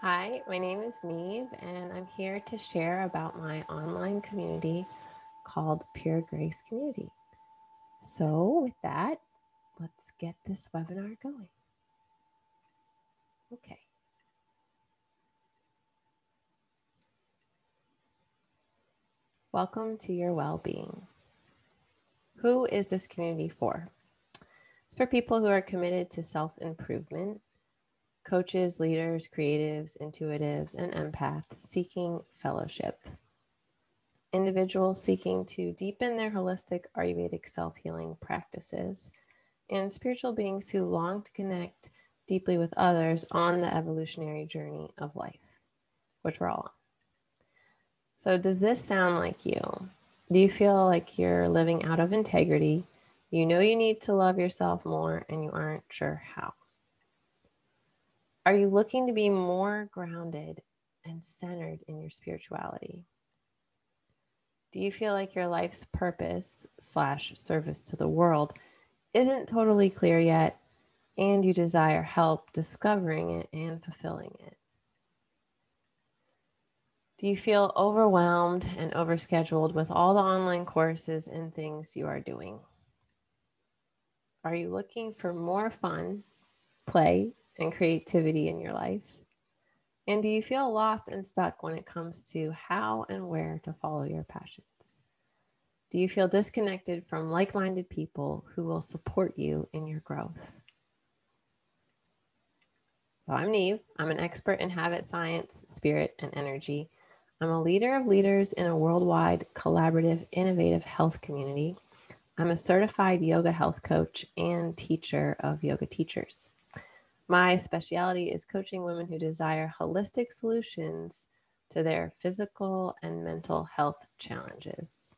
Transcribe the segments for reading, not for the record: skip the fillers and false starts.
Hi, my name is Neve, and I'm here to share about my online community called Pure Grace Community. So, with that, let's get this webinar going. Okay. Welcome to your well-being. Who is this community for? It's for people who are committed to self-improvement, coaches, leaders, creatives, intuitives, and empaths seeking fellowship. Individuals seeking to deepen their holistic Ayurvedic self-healing practices, and spiritual beings who long to connect deeply with others on the evolutionary journey of life, which we're all on. So, does this sound like you? Do you feel like you're living out of integrity? You know you need to love yourself more and you aren't sure how. Are you looking to be more grounded and centered in your spirituality? Do you feel like your life's purpose / service to the world isn't totally clear yet, and you desire help discovering it and fulfilling it? Do you feel overwhelmed and overscheduled with all the online courses and things you are doing? Are you looking for more fun, play, and creativity in your life? And do you feel lost and stuck when it comes to how and where to follow your passions? Do you feel disconnected from like-minded people who will support you in your growth? So I'm Neve. I'm an expert in habit science, spirit, and energy. I'm a leader of leaders in a worldwide, collaborative, innovative health community. I'm a certified yoga health coach and teacher of yoga teachers. My specialty is coaching women who desire holistic solutions to their physical and mental health challenges.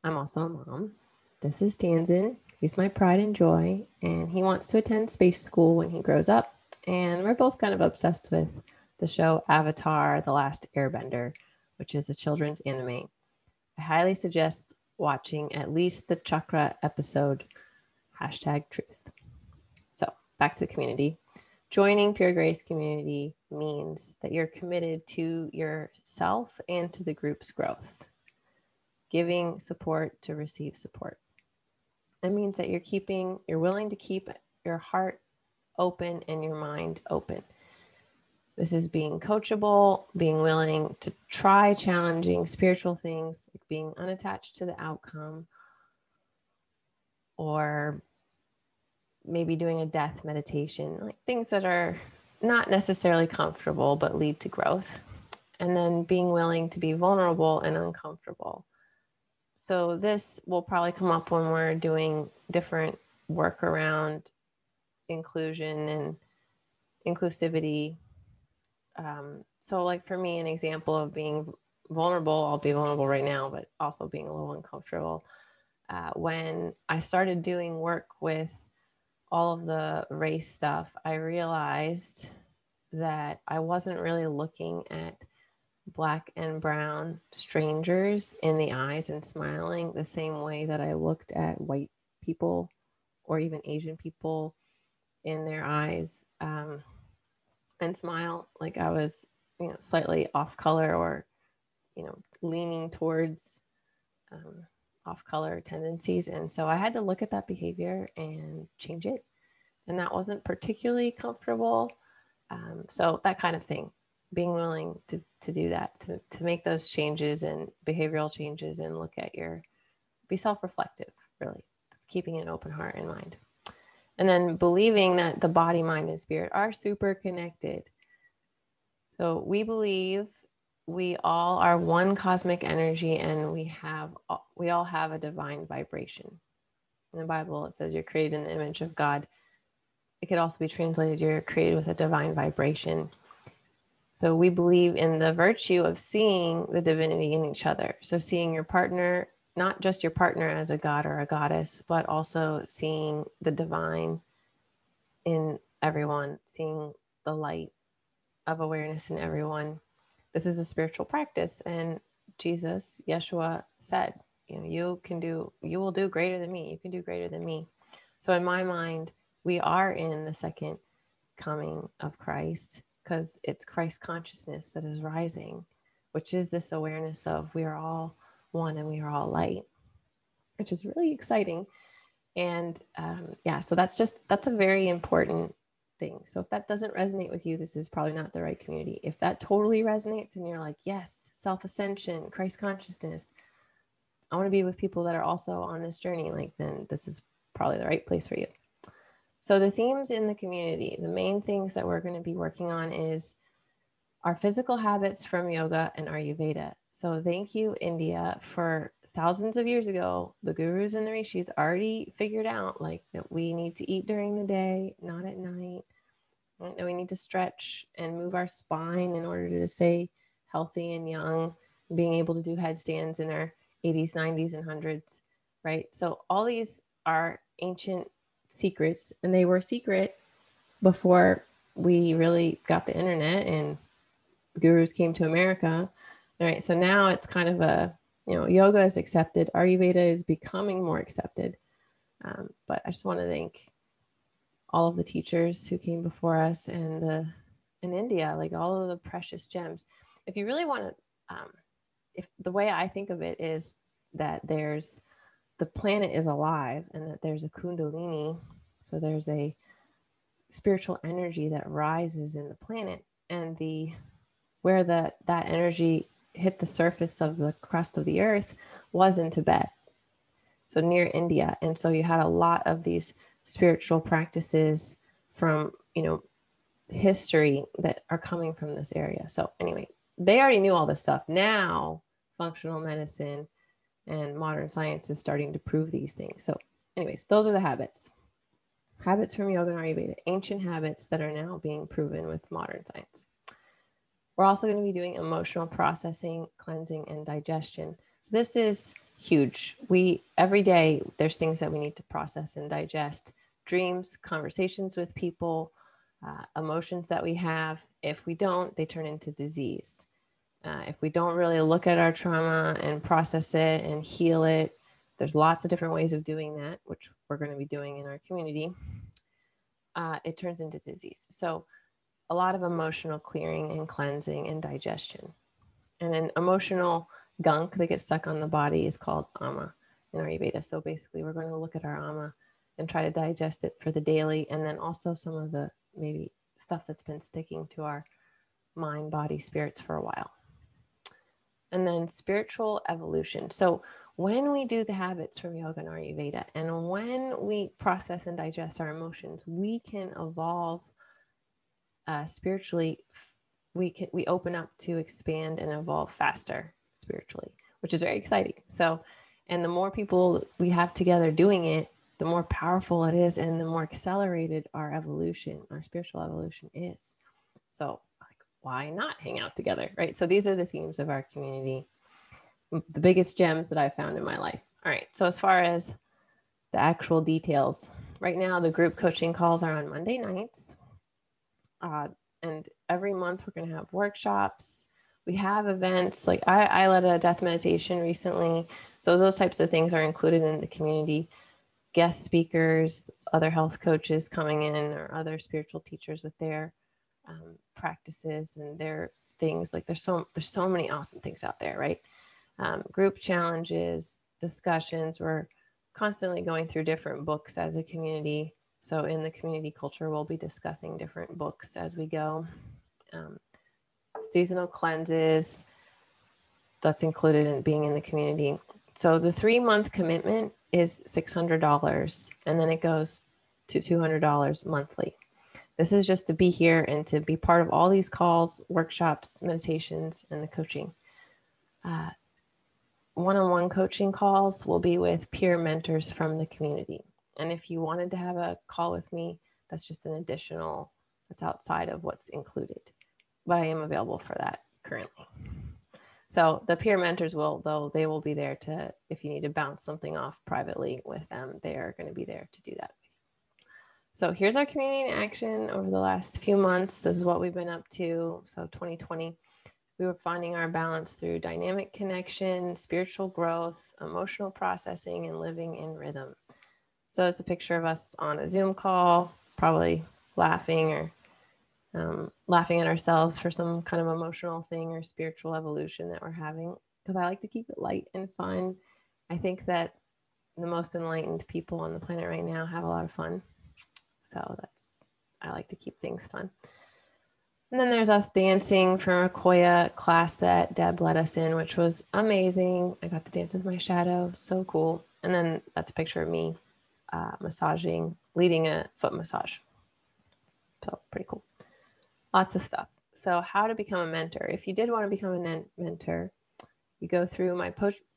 I'm also a mom. This is Tanzan. He's my pride and joy, and he wants to attend space school when he grows up. And we're both kind of obsessed with the show Avatar: The Last Airbender, which is a children's anime. I highly suggest watching at least the Chakra episode, #truth. So back to the community. Joining Pure Grace Community means that you're committed to yourself and to the group's growth, giving support to receive support. It means that you're willing to keep your heart open and your mind open. This is being coachable, being willing to try challenging spiritual things, like being unattached to the outcome, or maybe doing a death meditation, like things that are not necessarily comfortable but lead to growth. And then being willing to be vulnerable and uncomfortable. So this will probably come up when we're doing different work around inclusion and inclusivity. So like for me, an example of being vulnerable, I'll be vulnerable right now, but also being a little uncomfortable. When I started doing work with all of the race stuff, I realized that I wasn't really looking at Black and brown strangers in the eyes and smiling the same way that I looked at white people or even Asian people in their eyes, and smile like I was, slightly off color or, leaning towards off color tendencies. And so I had to look at that behavior and change it. And that wasn't particularly comfortable. So that kind of thing, being willing to do that, to make those changes and behavioral changes and be self-reflective, really. That's keeping an open heart and mind. And then believing that the body, mind, and spirit are super connected. So we believe we all are one cosmic energy, and we all have a divine vibration. In the Bible, it says you're created in the image of God. It could also be translated, you're created with a divine vibration. So we believe in the virtue of seeing the divinity in each other. So seeing your partner, not just your partner as a god or a goddess, but also seeing the divine in everyone, seeing the light of awareness in everyone. This is a spiritual practice. And Jesus, Yeshua, said, you will do greater than me. You can do greater than me. So in my mind, we are in the second coming of Christ. because it's Christ consciousness that is rising, which is this awareness of we are all one and we are all light, which is really exciting. And yeah, so that's a very important thing. So if that doesn't resonate with you, this is probably not the right community. If that totally resonates and you're like, yes, self-ascension, Christ consciousness, I want to be with people that are also on this journey, like, then this is probably the right place for you. So the themes in the community, the main things that we're going to be working on is our physical habits from yoga and Ayurveda. So thank you, India, for thousands of years ago, the gurus and the rishis already figured out like that we need to eat during the day, not at night. Right? That we need to stretch and move our spine in order to stay healthy and young, being able to do headstands in our 80s, 90s, and 100s, right? So all these are ancient secrets, and they were secret before we really got the internet and gurus came to America. All right, so now it's kind of a, yoga is accepted, Ayurveda is becoming more accepted. But I just want to thank all of the teachers who came before us and in India, like all of the precious gems. If you really want to, if the way I think of it is that the planet is alive and that there's a kundalini, so there's a spiritual energy that rises in the planet, and where that energy hit the surface of the crust of the earth was in Tibet, so near India. And so you had a lot of these spiritual practices from, history that are coming from this area. So anyway, they already knew all this stuff. Now, functional medicine and modern science is starting to prove these things. So anyways, those are the habits. Habits from yoga and Ayurveda, ancient habits that are now being proven with modern science. We're also going to be doing emotional processing, cleansing, and digestion. So this is huge. Every day, there's things that we need to process and digest. Dreams, conversations with people, emotions that we have. If we don't, they turn into disease. If we don't really look at our trauma and process it and heal it, there's lots of different ways of doing that, which we're going to be doing in our community. It turns into disease. So a lot of emotional clearing and cleansing and digestion. And an emotional gunk that gets stuck on the body is called ama in Ayurveda. So basically we're going to look at our ama and try to digest it for the daily, and then also some of the maybe stuff that's been sticking to our mind, body, spirits for a while. And then spiritual evolution. So when we do the habits from yoga and Ayurveda, and when we process and digest our emotions, we can evolve spiritually. We open up to expand and evolve faster spiritually, which is very exciting. So, and the more people we have together doing it, the more powerful it is, and the more accelerated our evolution, our spiritual evolution is. So, like, why not hang out together, right? So these are the themes of our community, the biggest gems that I've found in my life. All right, so as far as the actual details, right now the group coaching calls are on Monday nights. And every month we're going to have workshops. We have events, like I led a death meditation recently. So those types of things are included in the community. Guest speakers, other health coaches coming in, or other spiritual teachers with their practices and their things. Like there's so many awesome things out there, right? Group challenges, discussions. We're constantly going through different books as a community. So in the community culture, we'll be discussing different books as we go. Seasonal cleanses, that's included in being in the community. So the 3-month commitment is $600, and then it goes to $200 monthly. This is just to be here and to be part of all these calls, workshops, meditations, and the coaching. One-on-one coaching calls will be with peer mentors from the community. And if you wanted to have a call with me, that's just an additional, that's outside of what's included. But I am available for that currently. So the peer mentors they will be there to, if you need to bounce something off privately with them, they are going to be there to do that. So here's our community in action over the last few months. This is what we've been up to. So 2020, we were finding our balance through dynamic connection, spiritual growth, emotional processing, and living in rhythm. So it's a picture of us on a Zoom call, probably laughing or laughing at ourselves for some kind of emotional thing or spiritual evolution that we're having, because I like to keep it light and fun. I think that the most enlightened people on the planet right now have a lot of fun. So I like to keep things fun. And then there's us dancing from a Koya class that Deb led us in, which was amazing. I got to dance with my shadow. So cool. And then that's a picture of me massaging, leading a foot massage. So pretty cool. Lots of stuff. So how to become a mentor. If you did want to become a mentor, you go through my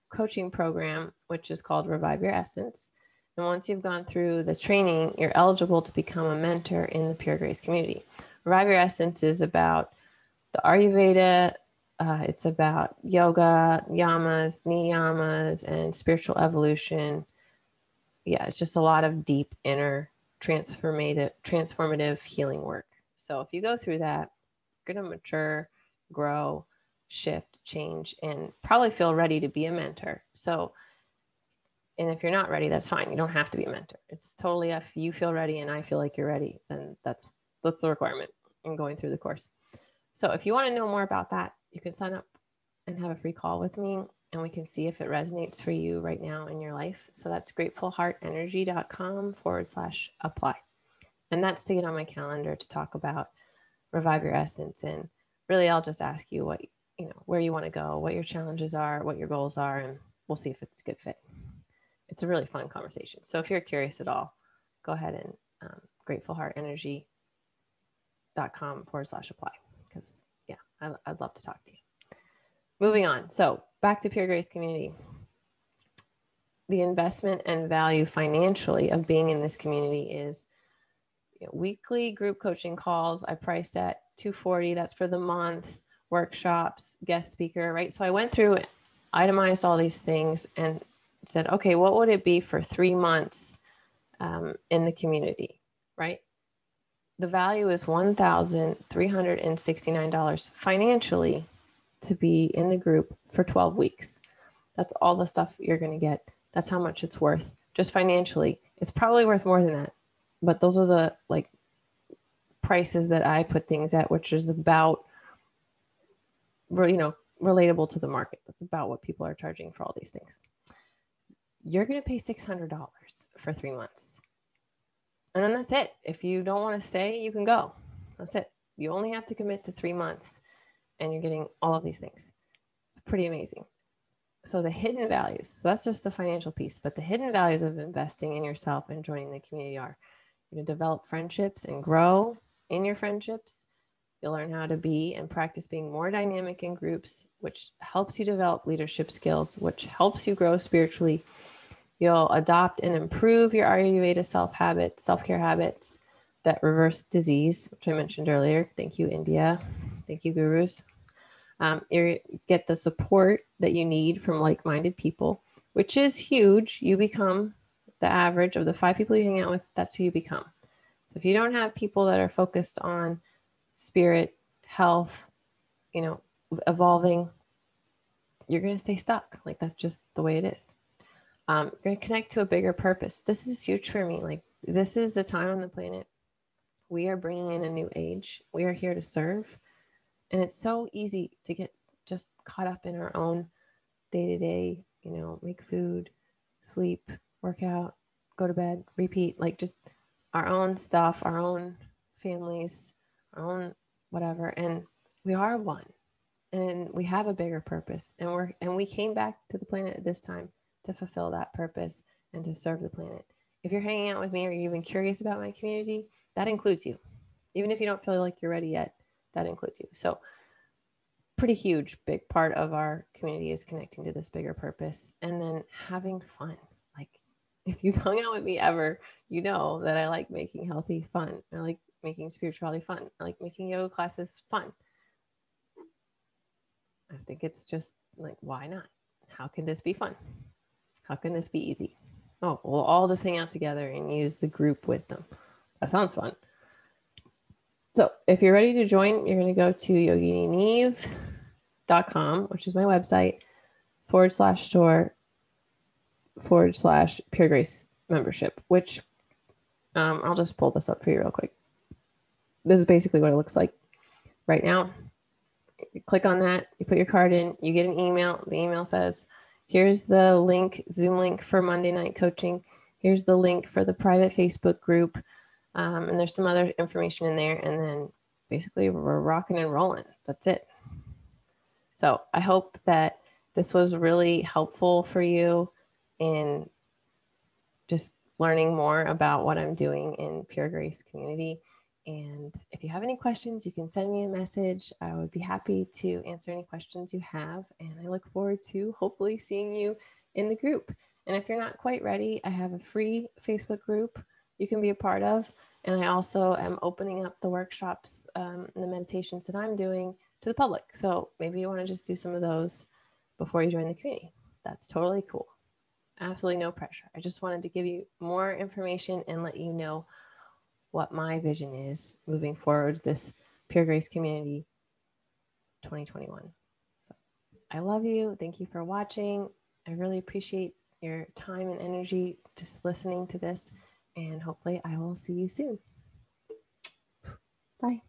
coaching program, which is called Revive Your Essence. And once you've gone through this training, you're eligible to become a mentor in the Pure Grace community. Revive Your Essence is about the Ayurveda. It's about yoga, yamas, niyamas, and spiritual evolution. Yeah, it's just a lot of deep inner transformative healing work. So if you go through that, you're going to mature, grow, shift, change, and probably feel ready to be a mentor. So, and if you're not ready, that's fine. You don't have to be a mentor. It's totally, if you feel ready and I feel like you're ready, then that's the requirement in going through the course. So if you want to know more about that, you can sign up and have a free call with me, and we can see if it resonates for you right now in your life. So that's gratefulheartenergy.com/apply. And that's to get on my calendar to talk about Revive Your Essence. And really, I'll just ask you what, where you want to go, what your challenges are, what your goals are, and we'll see if it's a good fit. It's a really fun conversation. So if you're curious at all, go ahead and gratefulheartenergy.com/apply, because yeah, I'd love to talk to you. Moving on. So back to Pure Grace community. The investment and value financially of being in this community is weekly group coaching calls. I priced at $240. That's for the month. Workshops, guest speaker, right? So I went through, itemized all these things and said, okay, what would it be for 3 months in the community, right? The value is $1,369 financially to be in the group for 12 weeks. That's all the stuff you're going to get. That's how much it's worth just financially. It's probably worth more than that, but those are the prices that I put things at, which is about, relatable to the market. That's about what people are charging for all these things. You're going to pay $600 for 3 months. And then that's it. If you don't want to stay, you can go. That's it. You only have to commit to 3 months and you're getting all of these things. Pretty amazing. So the hidden values, so that's just the financial piece, but the hidden values of investing in yourself and joining the community are you're going to develop friendships and grow in your friendships. You'll learn how to be and practice being more dynamic in groups, which helps you develop leadership skills, which helps you grow spiritually. You'll adopt and improve your Ayurveda self-care habits that reverse disease, which I mentioned earlier. Thank you, India. Thank you, gurus. You get the support that you need from like-minded people, which is huge. You become the average of the 5 people you hang out with. That's who you become. So if you don't have people that are focused on spirit, health, evolving, you're going to stay stuck. That's just the way it is. You're going to connect to a bigger purpose. This is huge for me. This is the time on the planet. We are bringing in a new age. We are here to serve. And it's so easy to get just caught up in our own day-to-day, make food, sleep, work out, go to bed, repeat, just our own stuff, our own families, our own whatever. And we are one, and we have a bigger purpose. And we came back to the planet at this time to fulfill that purpose and to serve the planet. If you're hanging out with me or you're even curious about my community, that includes you. Even if you don't feel like you're ready yet, that includes you. So pretty huge, big part of our community is connecting to this bigger purpose and then having fun. If you've hung out with me ever, you know that I like making healthy fun. I like making spirituality fun. I like making yoga classes fun. I think it's just why not? How can this be fun? How can this be easy? Oh, we'll all just hang out together and use the group wisdom. That sounds fun. So if you're ready to join, you're going to go to yoginineve.com, which is my website, /store/Pure Grace membership, which I'll just pull this up for you real quick. this is basically what it looks like right now. You click on that, you put your card in, you get an email. The email says, here's the link, Zoom link for Monday night coaching. Here's the link for the private Facebook group. And there's some other information in there. And then basically we're rocking and rolling. That's it. So I hope that this was really helpful for you in just learning more about what I'm doing in Pure Grace Community. And if you have any questions, you can send me a message. I would be happy to answer any questions you have. And I look forward to hopefully seeing you in the group. And if you're not quite ready, I have a free Facebook group you can be a part of. And I also am opening up the workshops and the meditations that I'm doing to the public. So maybe you want to just do some of those before you join the community. That's totally cool. Absolutely no pressure. I just wanted to give you more information and let you know what my vision is moving forward with this Pure Grace Community 2021. So I love you. Thank you for watching. I really appreciate your time and energy just listening to this. And hopefully I will see you soon. Bye.